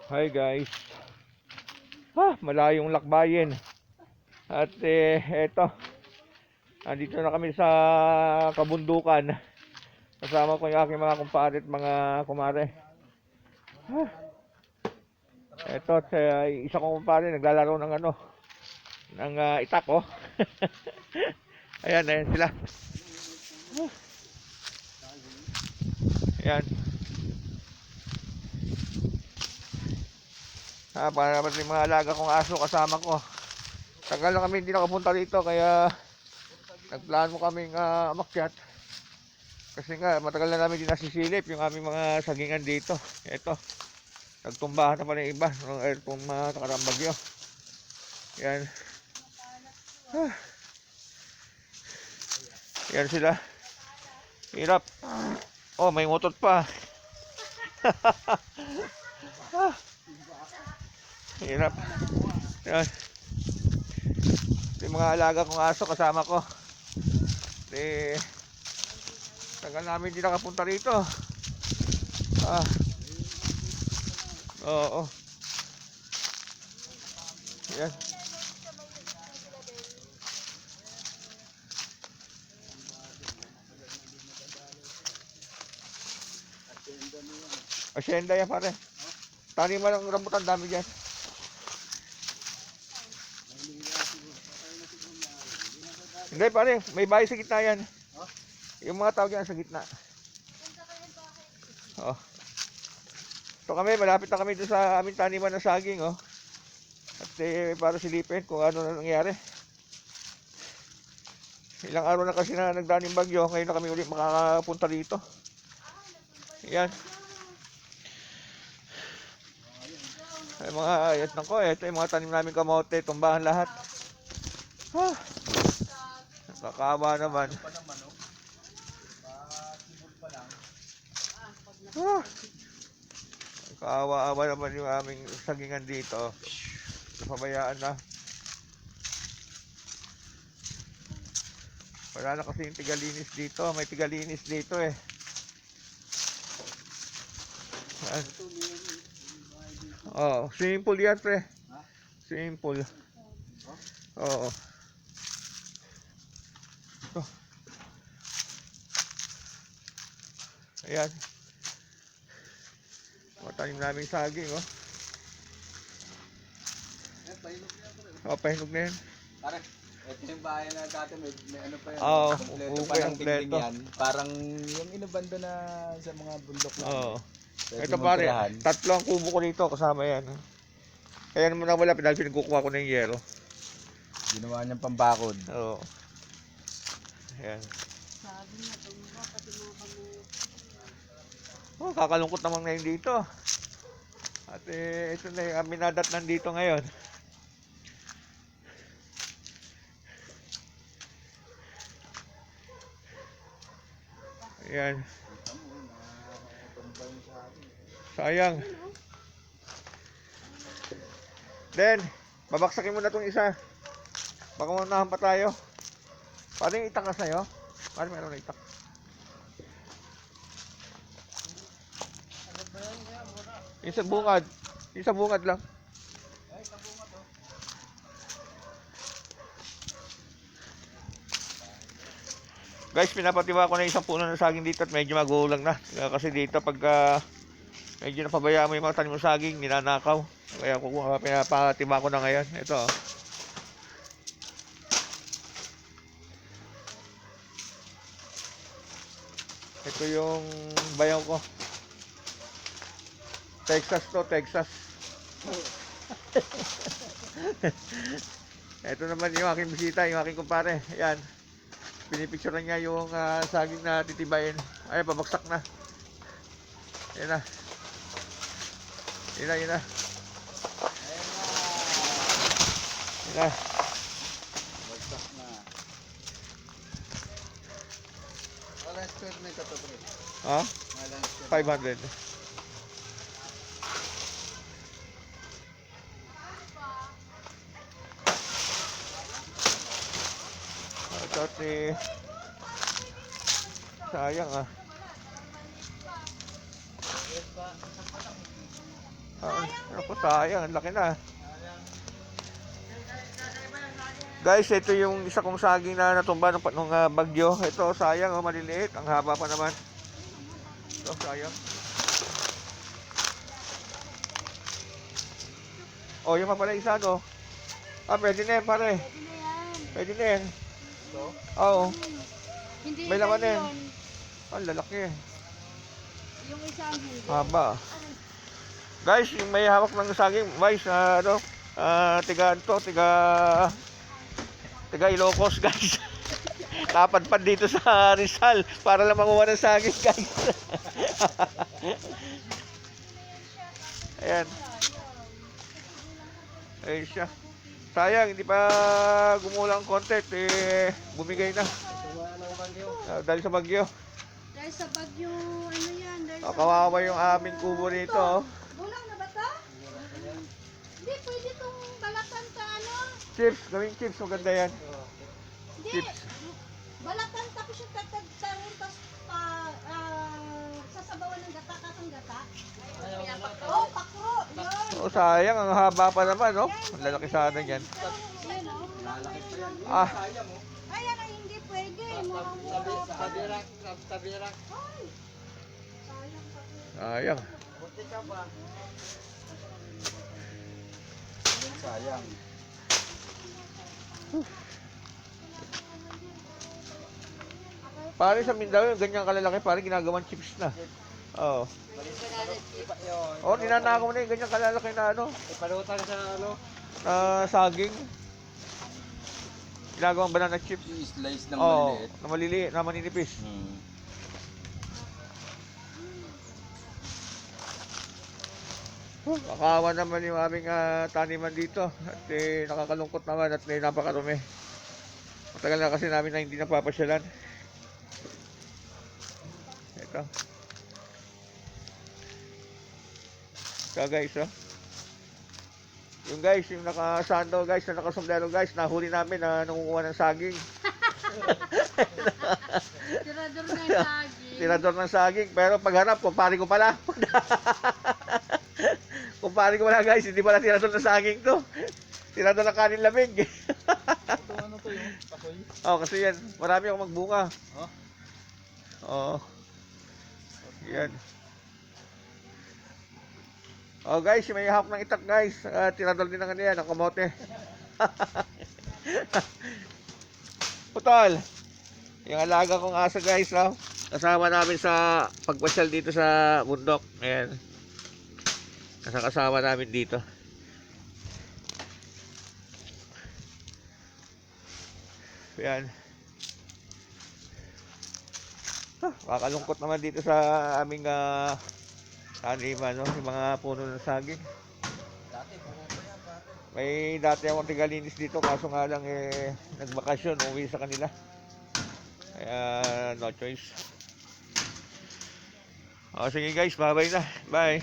Hi guys. Malayong lakbayin. At eto, andito na kami sa kabundukan. Kasama ko yung aking mga kumpare at mga kumare. Eto, isa kong kumpare naglalaro ng ng itak oh. Ayan sila. Ayan. Para naman yung mga alaga kong aso kasama ko. Tagal na kami hindi nakapunta dito kaya nagplano kaming umakyat. Kasi nga matagal na namin din nasisilip yung aming mga sagingan dito. Ito, nagtumbahan na pala yung iba nung itong mga nakarang bagyo. Yan. Yan sila. Hirap. Oh, may motot pa. Hirap. Yan. Yung mga alaga kong aso kasama ko. Tagal namin hindi nakapunta rito. Oo. Yan. Asyenda yan pare. Taniman ng rambutan, dami dyan. Hindi pare, may bahay sa gitna yan. Yung mga tawag yan sa gitna. Oh. So kami, malapit na kami doon sa aming taniman ng saging oh. At para silipin kung ano na nangyari. Ilang araw na kasi na nagdaning bagyo, ngayon na kami ulit makakapunta dito. Yan. Ay mga ayat na ko, ito yung mga tanim namin kamote, tumbahan lahat. Nakakawa naman. Nakakawa-awa naman yung aming sagingan dito. Pabayaan na. Wala na kasi yung tigalinis dito. May tigalinis dito eh. Oh, simple yan pre. Simple. Oo. Ayan. Matanim namin saging oh. Pahinog na yan. Pare, ito yung bahay na dati may ano pa yan. Oo, kompleto pa ng dingding yan. Parang yung inabando na sa mga bundok na. Oo. Ito pare, 3 ang kubo ko dito kasama yan. Kaya naman wala, pinagkukuha ko na yung yero. Ginawa niyang pambakod. Oo. Ayan. Oh, kakalungkot naman ngayon dito. At ito na yung aminadat nandito ngayon. Ayan. Sayang. Then, babaksakin mo na itong isa. Baka maunahan pa tayo. Paano yung itak na sa'yo? Paano meron na itak? Isang bungad. Isang bungad lang. Guys, pinapatiwa ko na isang puno ng saging dito at medyo magulang na. Kasi dito pagka medyo napabayaan mo yung mga tanim ng saging, ninanakaw. Kaya pinapatiwa ko na ngayon. Ito oh. Ito yung bayaw ko. Texas to, Texas. Ito naman yung aking bisita, yung aking kumpare. Ayan. Pinipicture na niya yung saging na titibayin. Ay, pabagsak na. Yan na. Yan na, yan na. Yan na. Bagsak na. Wala square na ito, pre. Ha? Wala square. 500. Ito sayang ah. Ako, sayang. Ang laki na. Guys, ito yung isa kong saging na natumba nung bagyo. Ito, sayang, oh, maliliit. Ang haba pa naman. Ito, sayang. Oh, yung pa pala isa, no? Ah, pwede na yan, pare. Pwede na yan. Pwede na yan. Ito? Oo. Hindi May laman yan eh. yun. Ang lalaki. Yung isang hindi. Haba. Guys, yung may hawak ng saging, guys, tiga Ilocos, guys. Napadpad dito sa Rizal para lang manguha ng saging, guys. Ayan. Ayun siya. Sayang, hindi pa gumulang konti, bumigay na. Dahil sa bagyo. Dahil sa bagyo, ano yan? Dahil sa Kawawa yung aming kubo rito, oh. Bulang na ba ito? Hindi, pwede itong balatan sa ano. Chips, gawing chips, maganda yan. Hindi, Chips. balatan tapos yung tatagtarin, tapos sasabawan ng gata, kakang gata. Oh, pakro, yun. Oh, sayang, ang haba pa naman, no? Ang lalaki sana yan. Yun, oh. Lalaki pa yan. Ah, Sayang mo. Ayan ang hindi pwede. Murang-mura pa. Tabirak. Ay, sayang pa. sayang. Buti ka ba? Sayang. Pare sa Mindanao, yung ganyang kalalaki, pare ginagawang chips na. Oo. Oh, ninanakaw na yung ganyang kalalaki na ano, Ipalutang sa ano? saging. Ginagawang banana chips. I-slice ng Oo, maliliit. na maliliit, na maninipis. Kakawa naman yung aming taniman dito. At nakakalungkot naman at napakarumi. Matagal na kasi namin na hindi napapasyalan. Ito. Ito guys, oh. Yung guys, yung nakasando guys, na nakasombrero guys, nahuli namin na nangunguha ng saging. Tirador na yung saging. Tirador ng saging, pero pagharap, kumpari ko pala. Kumpari ko pala guys, hindi pala tirador ng saging to. Tirador ng kanin lamig. Ito ano to yung pasoy? Oh, kasi yan, marami akong magbunga. Oh? Oo. Yan. Oh guys, may hawak ng itak guys. Tirador din ng ano yan, ng kamote. Putol. Yung alaga kong aso guys, oh. Kasama namin sa pagpasyal dito sa bundok. Ayan. Kasama namin dito. Ayan. Kakalungkot naman dito sa aming taniman, no? Yung mga puno ng saging. May dati akong tigalinis dito, kaso nga lang nagbakasyon, uwi sa kanila. Kaya no choice. O sige guys, bye bye na. Bye.